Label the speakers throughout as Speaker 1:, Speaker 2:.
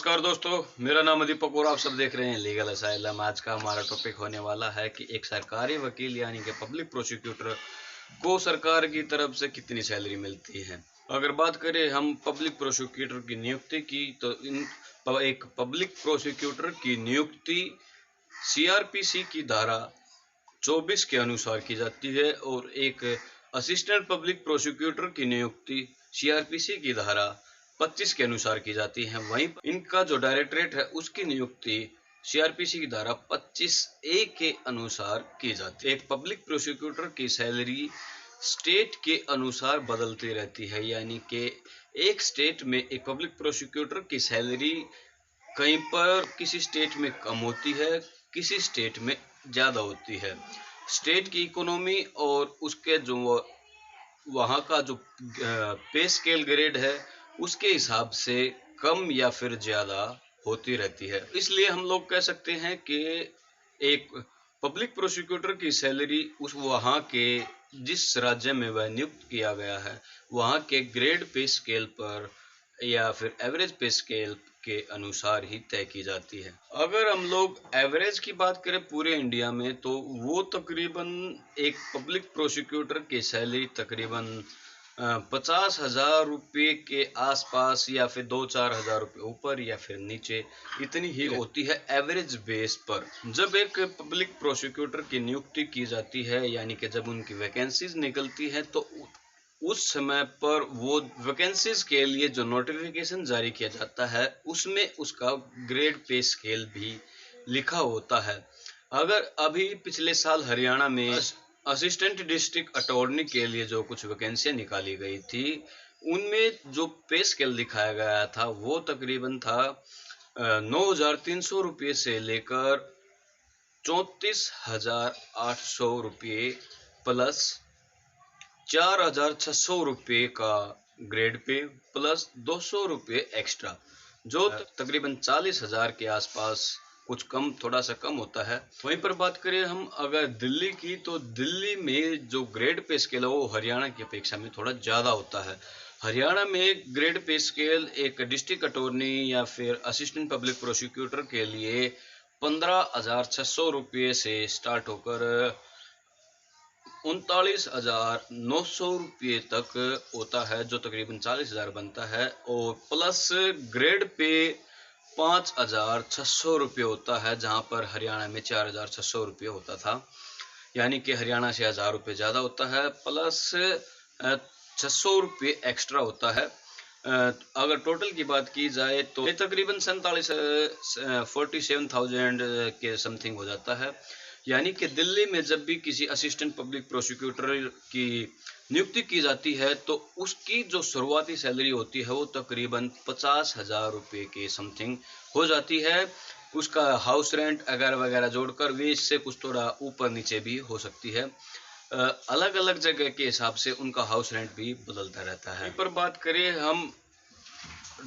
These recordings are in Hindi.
Speaker 1: नमस्कार दोस्तों, मेरा नाम दीपक और आप सब देख रहे हैं लीगल असाइलम। आज का हमारा टॉपिक होने वाला है कि एक सरकारी वकील यानी कि पब्लिक प्रोसिक्यूटर को सरकार की तरफ से कितनी सैलरी मिलती है। अगर बात करें हम पब्लिक प्रोसिक्यूटर की नियुक्ति की, तो एक पब्लिक प्रोसिक्यूटर की नियुक्ति सीआरपीसी की धारा 24 के अनुसार की जाती है और एक असिस्टेंट पब्लिक प्रोसिक्यूटर की नियुक्ति सीआरपीसी की धारा 25 के अनुसार की जाती है। वहीं इनका जो डायरेक्टरेट है उसकी नियुक्ति सीआरपीसी की धारा 25A के अनुसार की जाती है। एक पब्लिक प्रोसिक्यूटर की सैलरी स्टेट के अनुसार बदलती रहती है, यानी कि एक स्टेट में एक पब्लिक प्रोसिक्यूटर की सैलरी कहीं पर किसी स्टेट में कम होती है, किसी स्टेट में ज़्यादा होती है। स्टेट की इकोनॉमी और उसके जो वहाँ का जो पे स्केल ग्रेड है उसके हिसाब से कम या फिर ज़्यादा होती रहती है। इसलिए हम लोग कह सकते हैं कि एक पब्लिक प्रोसिक्यूटर की सैलरी उस वहाँ के जिस राज्य में वह नियुक्त किया गया है वहाँ के ग्रेड पे स्केल पर या फिर एवरेज पे स्केल के अनुसार ही तय की जाती है। अगर हम लोग एवरेज की बात करें पूरे इंडिया में, तो वो तकरीबन एक पब्लिक प्रोसिक्यूटर की सैलरी तकरीबन 50,000 रुपये के आसपास या फिर 2-4 हज़ार रुपये ऊपर या फिर नीचे इतनी ही होती है एवरेज बेस पर। जब एक पब्लिक प्रोसिक्यूटर की नियुक्ति की जाती है, यानी कि जब उनकी वैकेंसीज निकलती है, तो उस समय पर वो वैकेंसीज के लिए जो नोटिफिकेशन जारी किया जाता है उसमें उसका ग्रेड पे स्केल भी लिखा होता है। अगर अभी पिछले साल हरियाणा में असिस्टेंट डिस्ट्रिक्ट अटॉर्नी के लिए जो कुछ वैकेंसियां निकाली गई थी, उनमें जो पे स्केल दिखाया गया था वो तकरीबन था 9,300 रुपये से लेकर 34,800 रुपये प्लस 4,600 रुपये का ग्रेड पे प्लस 200 रुपये एक्स्ट्रा, जो तकरीबन 40,000 के आसपास, कुछ कम, थोड़ा सा कम होता है। वहीं पर बात करें हम अगर दिल्ली की, तो दिल्ली में जो ग्रेड पे स्केल है वो हरियाणा की अपेक्षा में थोड़ा ज़्यादा होता है। हरियाणा में ग्रेड पे स्केल एक डिस्ट्रिक्ट अटॉर्नी या फिर असिस्टेंट पब्लिक प्रोसिक्यूटर के लिए 15,600 रुपये से स्टार्ट होकर 39,900 रुपये तक होता है, जो तकरीबन 40,000 बनता है। और प्लस ग्रेड पे 5,600 रुपये होता है, जहां पर हरियाणा में 4,600 रुपये होता था, यानी कि हरियाणा से 1,000 रुपये ज़्यादा होता है, प्लस 600 रुपये एक्स्ट्रा होता है। अगर टोटल की बात की जाए तो ये तकरीबन 47,000 के समथिंग हो जाता है। यानी कि दिल्ली में जब भी किसी असिस्टेंट पब्लिक प्रोसिक्यूटर की नियुक्ति की जाती है तो उसकी जो शुरुआती सैलरी होती है वो तकरीबन 50,000 रुपये के समथिंग हो जाती है। उसका हाउस रेंट वगैरह जोड़कर वे इससे कुछ थोड़ा ऊपर नीचे भी हो सकती है। अलग अलग जगह के हिसाब से उनका हाउस रेंट भी बदलता रहता है। पर बात करें हम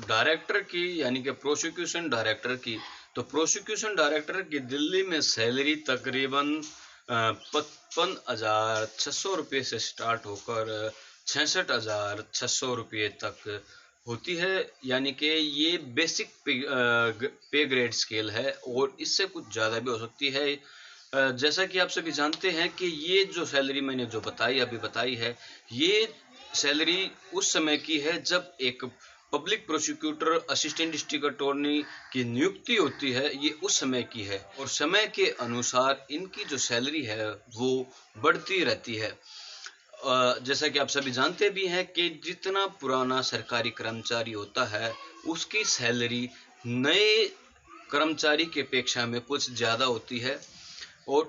Speaker 1: डायरेक्टर की, यानी कि प्रोसिक्यूशन डायरेक्टर की, तो प्रोसिक्यूशन डायरेक्टर की दिल्ली में सैलरी तकरीबन 55,600 रुपये से स्टार्ट होकर 66,600 रुपये तक होती है, यानी कि ये बेसिक पे ग्रेड स्केल है और इससे कुछ ज़्यादा भी हो सकती है। जैसा कि आप सभी जानते हैं कि ये जो सैलरी मैंने जो अभी बताई है, ये सैलरी उस समय की है जब एक public prosecutor assistant district attorney की नियुक्ति होती है, ये उस समय की है और समय के अनुसार इनकी जो सैलरी है वो बढ़ती रहती है। जैसा कि आप सभी जानते भी हैं कि जितना पुराना सरकारी कर्मचारी होता है उसकी सैलरी नए कर्मचारी की अपेक्षा में कुछ ज़्यादा होती है और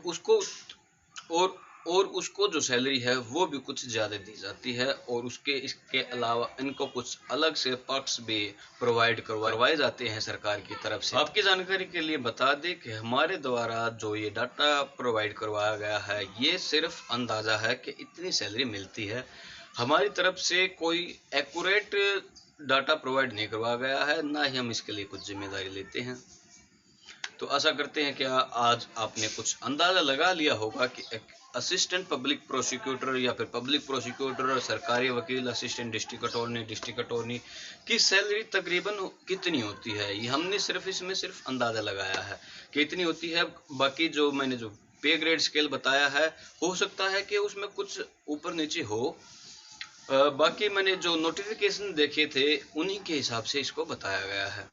Speaker 1: उसको जो सैलरी है वो भी कुछ ज़्यादा दी जाती है और इसके अलावा इनको कुछ अलग से पर्क्स भी प्रोवाइड करवाए जाते हैं सरकार की तरफ से। आपकी जानकारी के लिए बता दें कि हमारे द्वारा जो ये डाटा प्रोवाइड करवाया गया है ये सिर्फ अंदाज़ा है कि इतनी सैलरी मिलती है। हमारी तरफ से कोई एक्यूरेट डाटा प्रोवाइड नहीं करवाया गया है, ना ही हम इसके लिए कुछ जिम्मेदारी लेते हैं। तो आशा करते हैं कि आज आपने कुछ अंदाज़ा लगा लिया होगा कि असिस्टेंट पब्लिक प्रोसिक्यूटर या फिर पब्लिक प्रोसिक्यूटर, सरकारी वकील, असिस्टेंट डिस्ट्रिक्ट अटॉर्नी की सैलरी तकरीबन कितनी होती है, ये हमने इसमें सिर्फ अंदाज़ा लगाया है कि इतनी होती है। बाकी जो मैंने जो पे ग्रेड स्केल बताया है, हो सकता है कि उसमें कुछ ऊपर नीचे हो। बाकी मैंने जो नोटिफिकेशन देखे थे उन्हीं के हिसाब से इसको बताया गया है।